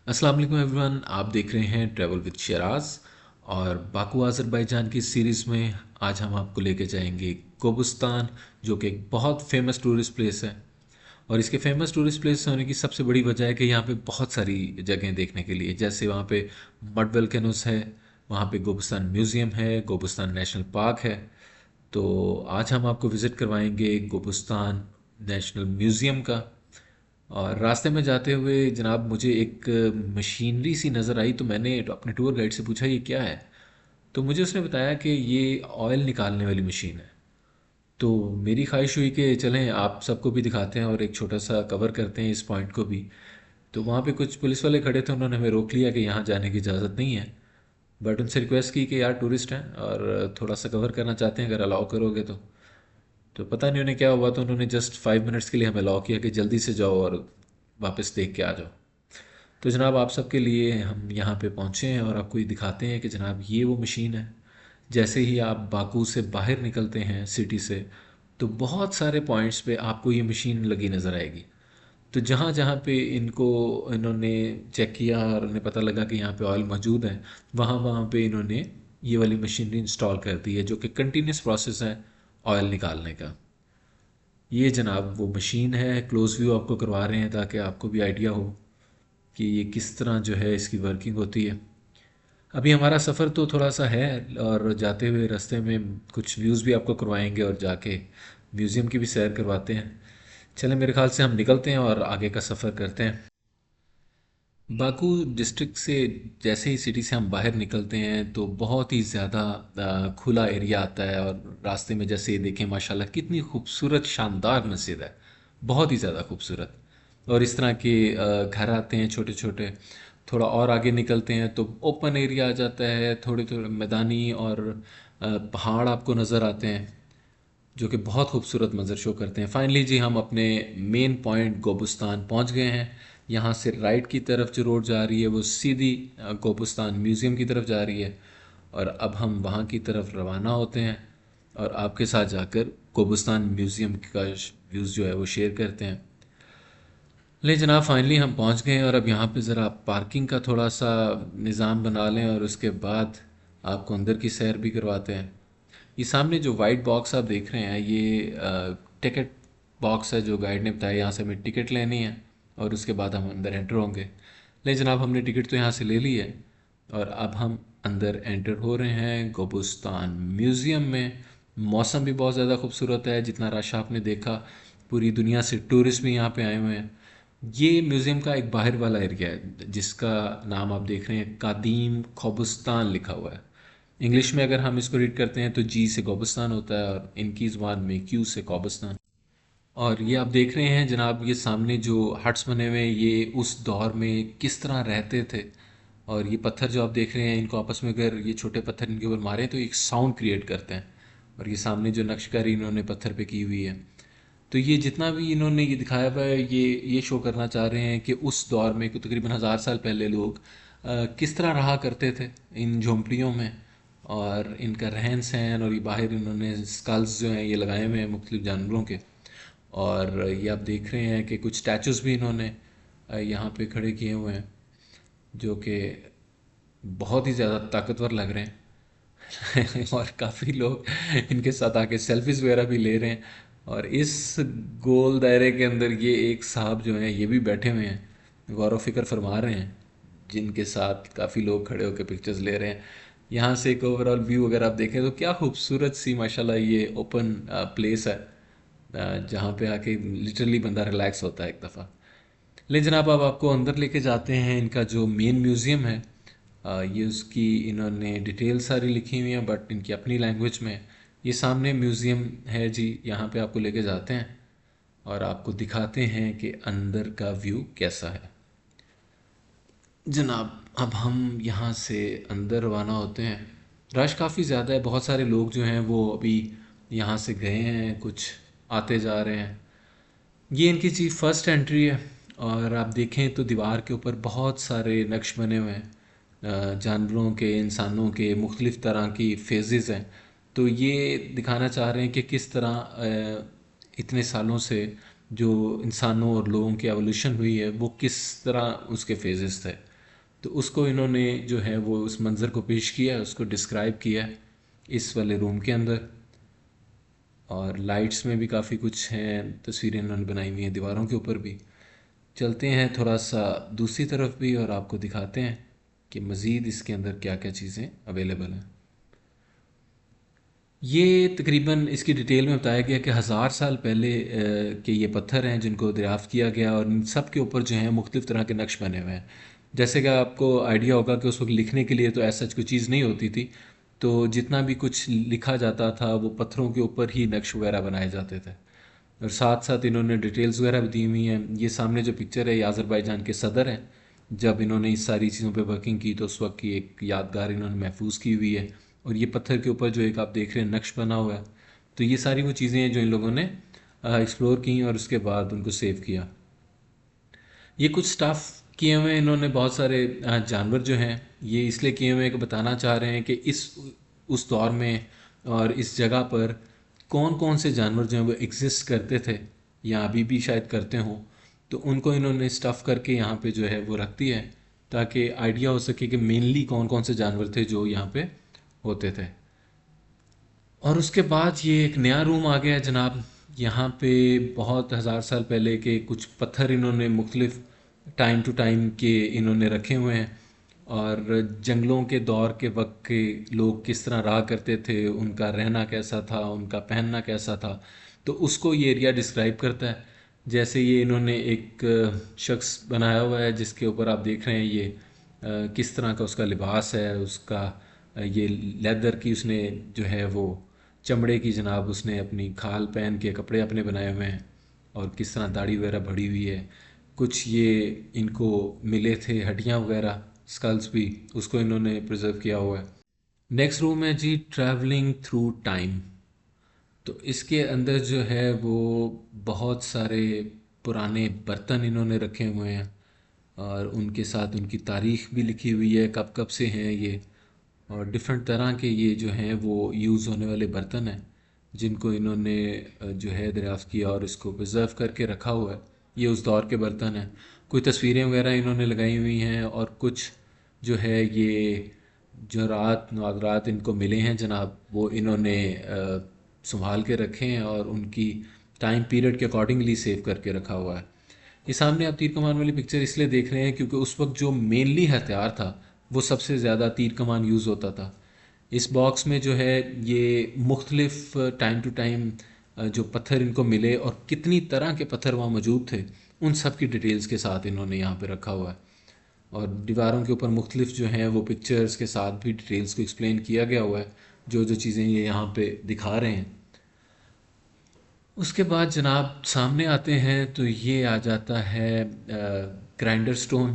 अस्सलाम वालेकुम एवरीवन, आप देख रहे हैं ट्रैवल विद शराज। और बाकू अज़रबैजान की सीरीज़ में आज हम आपको लेके जाएंगे कोबुस्तान, जो कि एक बहुत फेमस टूरिस्ट प्लेस है। और इसके फेमस टूरिस्ट प्लेस होने की सबसे बड़ी वजह है कि यहाँ पे बहुत सारी जगहें देखने के लिए, जैसे वहाँ पे मड वल्केनोस है, वहाँ पे गोबुस्तान म्यूज़ियम है, गोबुस्तान नेशनल पार्क है। तो आज हम आपको विज़िट करवाएंगे गोबुस्तान नेशनल म्यूज़ियम का। और रास्ते में जाते हुए जनाब मुझे एक मशीनरी सी नज़र आई, तो मैंने अपने टूर गाइड से पूछा ये क्या है। तो मुझे उसने बताया कि ये ऑयल निकालने वाली मशीन है। तो मेरी ख्वाहिश हुई कि चलें आप सबको भी दिखाते हैं और एक छोटा सा कवर करते हैं इस पॉइंट को भी। तो वहाँ पे कुछ पुलिस वाले खड़े थे, उन्होंने हमें रोक लिया कि यहाँ जाने की इजाज़त नहीं है। बट उनसे रिक्वेस्ट की कि यार टूरिस्ट हैं और थोड़ा सा कवर करना चाहते हैं, अगर अलाउ करोगे तो पता नहीं उन्हें क्या हुआ, तो उन्होंने जस्ट 5 मिनट्स के लिए हमें अलाउ किया कि जल्दी से जाओ और वापस देख के आ जाओ। तो जनाब आप सबके लिए हम यहाँ पे पहुँचे हैं और आपको ये दिखाते हैं कि जनाब ये वो मशीन है। जैसे ही आप बाकू से बाहर निकलते हैं सिटी से, तो बहुत सारे पॉइंट्स पे आपको ये मशीन लगी नज़र आएगी। तो जहाँ जहाँ पे इन्होंने चेक किया और उन्हें पता लगा कि यहाँ पे ऑयल मौजूद है, वहाँ वहाँ पे इन्होंने ये वाली मशीनरी इंस्टॉल कर दी है, जो कि कंटिन्यूस प्रोसेस है ऑयल निकालने का। ये जनाब वो मशीन है, क्लोज व्यू आपको करवा रहे हैं ताकि आपको भी आइडिया हो कि ये किस तरह जो है इसकी वर्किंग होती है। अभी हमारा सफ़र तो थोड़ा सा है, और जाते हुए रास्ते में कुछ व्यूज़ भी आपको करवाएंगे और जाके म्यूज़ियम की भी सैर करवाते हैं। चलें, मेरे ख्याल से हम निकलते हैं और आगे का सफ़र करते हैं। बाकू डिस्ट्रिक्ट से जैसे ही सिटी से हम बाहर निकलते हैं तो बहुत ही ज़्यादा खुला एरिया आता है, और रास्ते में जैसे ये देखें माशाल्लाह कितनी खूबसूरत शानदार मस्जिद है, बहुत ही ज़्यादा खूबसूरत। और इस तरह के घर आते हैं छोटे छोटे। थोड़ा और आगे निकलते हैं तो ओपन एरिया आ जाता है, थोड़े थोड़े मैदानी और पहाड़ आपको नज़र आते हैं, जो कि बहुत खूबसूरत मंजर शो करते हैं। फाइनली जी हम अपने मेन पॉइंट गोबुस्तान पहुंच गए हैं। यहाँ से राइट की तरफ जो रोड जा रही है वो सीधी गोबुस्तान म्यूज़ियम की तरफ जा रही है, और अब हम वहाँ की तरफ रवाना होते हैं और आपके साथ जाकर गोबुस्तान म्यूज़ियम का व्यूज़ जो है वो शेयर करते हैं। ले जनाब, फाइनली हम पहुंच गए हैं और अब यहाँ पे ज़रा पार्किंग का थोड़ा सा निज़ाम बना लें और उसके बाद आपको अंदर की सैर भी करवाते हैं। ये सामने जो वाइट बॉक्स आप देख रहे हैं, ये टिकट बॉक्स है जो गाइड ने बताया, यहाँ से हमें टिकट लेनी है और उसके बाद हम अंदर एंटर होंगे। ले जनाब, हमने टिकट तो यहाँ से ले ली है और अब हम अंदर एंटर हो रहे हैं गोबुस्तान म्यूज़ियम में। मौसम भी बहुत ज़्यादा खूबसूरत है, जितना रश आपने देखा, पूरी दुनिया से टूरिस्ट भी यहाँ पे आए हुए हैं। ये म्यूज़ियम का एक बाहर वाला एरिया है जिसका नाम आप देख रहे हैं, कादीम खोबुस्तान लिखा हुआ है। इंग्लिश में अगर हम इसको रीड करते हैं तो जी से गोबस्तान होता है और इनकी ज़ुबान में क्यू से कोबस्तान। और ये आप देख रहे हैं जनाब, ये सामने जो हट्स बने हुए हैं ये उस दौर में किस तरह रहते थे। और ये पत्थर जो आप देख रहे हैं, इनको आपस में अगर ये छोटे पत्थर इनके ऊपर मारें तो एक साउंड क्रिएट करते हैं। और ये सामने जो नक्शकारी इन्होंने पत्थर पे की हुई है, तो ये जितना भी इन्होंने ये दिखाया हुआ है, ये शो करना चाह रहे हैं कि उस दौर में कि तकरीबन 1000 साल पहले लोग किस तरह रहा करते थे इन झोंपड़ियों में, और इनका रहन सहन। और ये बाहर इन्होंने स्कल्स जो हैं ये लगाए हुए हैं मुख्तलिफ जानवरों के। और ये आप देख रहे हैं कि कुछ स्टैचूज़ भी इन्होंने यहाँ पे खड़े किए हुए हैं, जो कि बहुत ही ज़्यादा ताकतवर लग रहे हैं और काफ़ी लोग इनके साथ आके सेल्फीज़ वगैरह भी ले रहे हैं। और इस गोल दायरे के अंदर ये एक साहब जो हैं ये भी बैठे हुए हैं, गौर व फिक्र फरमा रहे हैं, जिनके साथ काफ़ी लोग खड़े होकर पिक्चर्स ले रहे हैं। यहाँ से एक ओवरऑल व्यू अगर आप देखें तो क्या खूबसूरत सी माशाल्लाह ये ओपन प्लेस है, जहाँ पे आके लिटरली बंदा रिलैक्स होता है एक दफ़ा। ले जनाब, अब आपको अंदर लेके जाते हैं इनका जो मेन म्यूज़ियम है। ये उसकी इन्होंने डिटेल सारी लिखी हुई हैं बट इनकी अपनी लैंग्वेज में। ये सामने म्यूज़ियम है जी, यहाँ पे आपको लेके जाते हैं और आपको दिखाते हैं कि अंदर का व्यू कैसा है। जनाब, अब हम यहाँ से अंदर रवाना होते हैं। रश काफ़ी ज़्यादा है, बहुत सारे लोग जो हैं वो अभी यहाँ से गए हैं, कुछ आते जा रहे हैं। ये इनकी जी फर्स्ट एंट्री है, और आप देखें तो दीवार के ऊपर बहुत सारे नक्श बने हुए हैं, जानवरों के, इंसानों के, मुख्तलिफ़ तरह की फेजेस हैं। तो ये दिखाना चाह रहे हैं कि किस तरह इतने सालों से जो इंसानों और लोगों की एवोल्यूशन हुई है वो किस तरह उसके फेजेस थे। تو اس کو انہوں نے جو ہے وہ اس منظر کو پیش کیا، اس کو ڈسکرائب کیا اس والے روم کے اندر. اور لائٹس میں بھی کافی کچھ ہیں، تصویریں انہوں نے بنائی ہوئی ہیں دیواروں کے اوپر بھی. چلتے ہیں تھوڑا سا دوسری طرف بھی اور آپ کو دکھاتے ہیں کہ مزید اس کے اندر کیا کیا چیزیں اویلیبل ہیں. یہ تقریباً اس کی ڈیٹیل میں بتایا گیا کہ 1000 سال پہلے کے یہ پتھر ہیں جن کو دریافت کیا گیا، اور ان سب کے اوپر جو ہیں مختلف طرح کے نقش بنے ہوئے ہیں. جیسے کہ آپ کو آئیڈیا ہوگا کہ اس وقت لکھنے کے لیے تو ایسا کوئی چیز نہیں ہوتی تھی، تو جتنا بھی کچھ لکھا جاتا تھا وہ پتھروں کے اوپر ہی نقش وغیرہ بنائے جاتے تھے. اور ساتھ ساتھ انہوں نے ڈیٹیلز وغیرہ بھی دی ہوئی ہیں. یہ سامنے جو پکچر ہے یہ آذربائیجان کے صدر ہیں، جب انہوں نے اس ساری چیزوں پہ ورکنگ کی تو اس وقت کی ایک یادگار انہوں نے محفوظ کی ہوئی ہے. اور یہ پتھر کے اوپر جو ایک آپ دیکھ رہے ہیں نقش بنا ہوا ہے، تو یہ ساری وہ چیزیں ہیں جو ان لوگوں نے ایکسپلور کی اور اس کے بعد ان کو سیو کیا. یہ کچھ سٹاف کیے ہوئے ہیں انہوں نے، بہت سارے جانور جو ہیں یہ اس لیے کیے ہوئے ہیں کہ بتانا چاہ رہے ہیں کہ اس دور میں اور اس جگہ پر کون کون سے جانور جو ہیں وہ ایگزسٹ کرتے تھے یا ابھی بھی شاید کرتے ہوں. تو ان کو انہوں نے سٹف کر کے یہاں پہ جو ہے وہ رکھ دی ہے تاکہ آئیڈیا ہو سکے کہ مینلی کون کون سے جانور تھے جو یہاں پہ ہوتے تھے. اور اس کے بعد یہ ایک نیا روم آ گیا جناب. یہاں پہ بہت 1000 سال پہلے کے کچھ پتھر انہوں نے مختلف ٹائم ٹو ٹائم کے انہوں نے رکھے ہوئے ہیں، اور جنگلوں کے دور کے وقت کے لوگ کس طرح رہا کرتے تھے، ان کا رہنا کیسا تھا، ان کا پہننا کیسا تھا. تو اس کو یہ ایریا ڈسکرائب کرتا ہے. جیسے یہ انہوں نے ایک شخص بنایا ہوا ہے جس کے اوپر آپ دیکھ رہے ہیں یہ کس طرح کا اس کا لباس ہے، اس کا یہ لیدر کی اس نے جو ہے وہ چمڑے کی جناب اس نے اپنی کھال پہن کے کپڑے اپنے بنائے ہوئے ہیں، اور کس طرح داڑھی وغیرہ بڑھی ہوئی ہے. کچھ یہ ان کو ملے تھے ہڈیاں وغیرہ، اسکلز بھی، اس کو انہوں نے پرزرو کیا ہوا ہے. نیکسٹ روم ہے جی ٹریولنگ تھرو ٹائم. تو اس کے اندر جو ہے وہ بہت سارے پرانے برتن انہوں نے رکھے ہوئے ہیں، اور ان کے ساتھ ان کی تاریخ بھی لکھی ہوئی ہے، کب کب سے ہیں یہ، اور ڈفرینٹ طرح کے یہ جو ہیں وہ یوز ہونے والے برتن ہیں جن کو انہوں نے جو ہے دریافت کیا اور اس کو پرزرو کر کے رکھا ہوا ہے. یہ اس دور کے برتن ہیں. کوئی تصویریں وغیرہ انہوں نے لگائی ہوئی ہیں، اور کچھ جو ہے یہ جو نوادرات ان کو ملے ہیں جناب وہ انہوں نے سنبھال کے رکھے ہیں اور ان کی ٹائم پیریڈ کے اکارڈنگلی سیو کر کے رکھا ہوا ہے. یہ سامنے آپ تیر کمان والی پکچر اس لیے دیکھ رہے ہیں کیونکہ اس وقت جو مینلی ہتھیار تھا وہ سب سے زیادہ تیر کمان یوز ہوتا تھا. اس باکس میں جو ہے یہ مختلف ٹائم ٹو ٹائم جو پتھر ان کو ملے اور کتنی طرح کے پتھر وہاں موجود تھے ان سب کی ڈیٹیلز کے ساتھ انہوں نے یہاں پہ رکھا ہوا ہے. اور دیواروں کے اوپر مختلف جو ہیں وہ پکچرز کے ساتھ بھی ڈیٹیلز کو ایکسپلین کیا گیا ہوا ہے، جو جو چیزیں یہ یہاں پہ دکھا رہے ہیں. اس کے بعد جناب سامنے آتے ہیں تو یہ آ جاتا ہے گرائنڈر سٹون،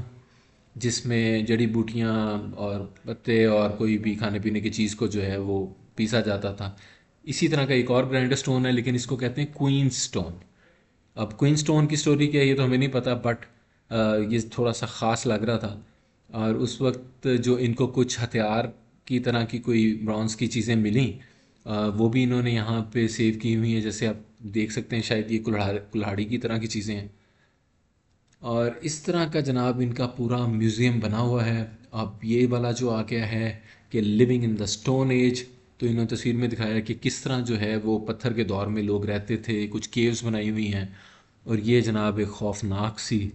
جس میں جڑی بوٹیاں اور پتے اور کوئی بھی کھانے پینے کی چیز کو جو ہے وہ پیسا جاتا تھا. اسی طرح کا ایک اور گرائنڈر سٹون ہے لیکن اس کو کہتے ہیں کوئن سٹون. اب کوئن سٹون کی سٹوری کیا ہے یہ تو ہمیں نہیں پتا، بٹ یہ تھوڑا سا خاص لگ رہا تھا. اور اس وقت جو ان کو کچھ ہتھیار کی طرح کی کوئی برانز کی چیزیں ملیں وہ بھی انہوں نے یہاں پہ سیو کی ہوئی ہیں. جیسے آپ دیکھ سکتے ہیں شاید یہ کلہاڑی کی طرح کی چیزیں ہیں. اور اس طرح کا جناب ان کا پورا میوزیم بنا ہوا ہے. اب یہ والا جو آ گیا ہے کہ living in the stone age, تو انہوں نے تصویر میں دکھایا کہ کس طرح جو ہے وہ پتھر کے دور میں لوگ رہتے تھے. کچھ کیوز بنائی ہوئی ہیں، اور یہ جناب ایک خوفناک سی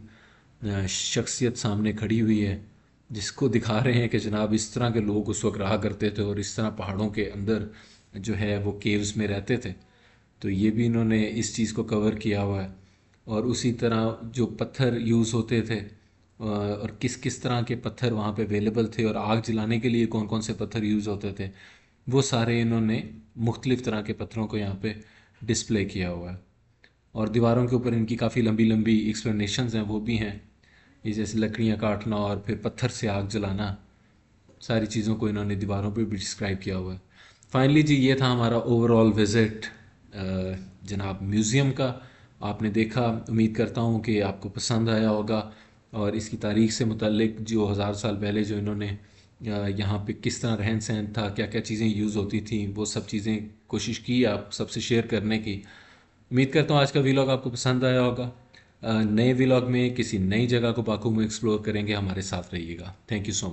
شخصیت سامنے کھڑی ہوئی ہے جس کو دکھا رہے ہیں کہ جناب اس طرح کے لوگ اس وقت رہا کرتے تھے اور اس طرح پہاڑوں کے اندر جو ہے وہ کیوز میں رہتے تھے. تو یہ بھی انہوں نے اس چیز کو کور کیا ہوا ہے. اور اسی طرح جو پتھر یوز ہوتے تھے اور کس کس طرح کے پتھر وہاں پہ اویلیبل تھے اور آگ جلانے کے لیے کون کون سے پتھر یوز ہوتے تھے، وہ سارے انہوں نے مختلف طرح کے پتھروں کو یہاں پہ ڈسپلے کیا ہوا ہے. اور دیواروں کے اوپر ان کی کافی لمبی لمبی ایکسپلینیشنز ہیں، وہ بھی ہیں. یہ جیسے لکڑیاں کاٹنا اور پھر پتھر سے آگ جلانا، ساری چیزوں کو انہوں نے دیواروں پہ بھی ڈسکرائب کیا ہوا ہے. فائنلی جی یہ تھا ہمارا اوور آل وزٹ جناب میوزیم کا. آپ نے دیکھا، امید کرتا ہوں کہ آپ کو پسند آیا ہوگا، اور اس کی تاریخ سے متعلق جو 1000 سال پہلے جو انہوں نے یہاں پہ کس طرح رہن سہن تھا، کیا کیا چیزیں یوز ہوتی تھیں، وہ سب چیزیں کوشش کی آپ سب سے شیئر کرنے کی. امید کرتا ہوں آج کا ویلاگ آپ کو پسند آیا ہوگا. नए व्लॉग में किसी नई जगह को बाकू में एक्सप्लोर करेंगे। हमारे साथ रहिएगा। Thank you so much.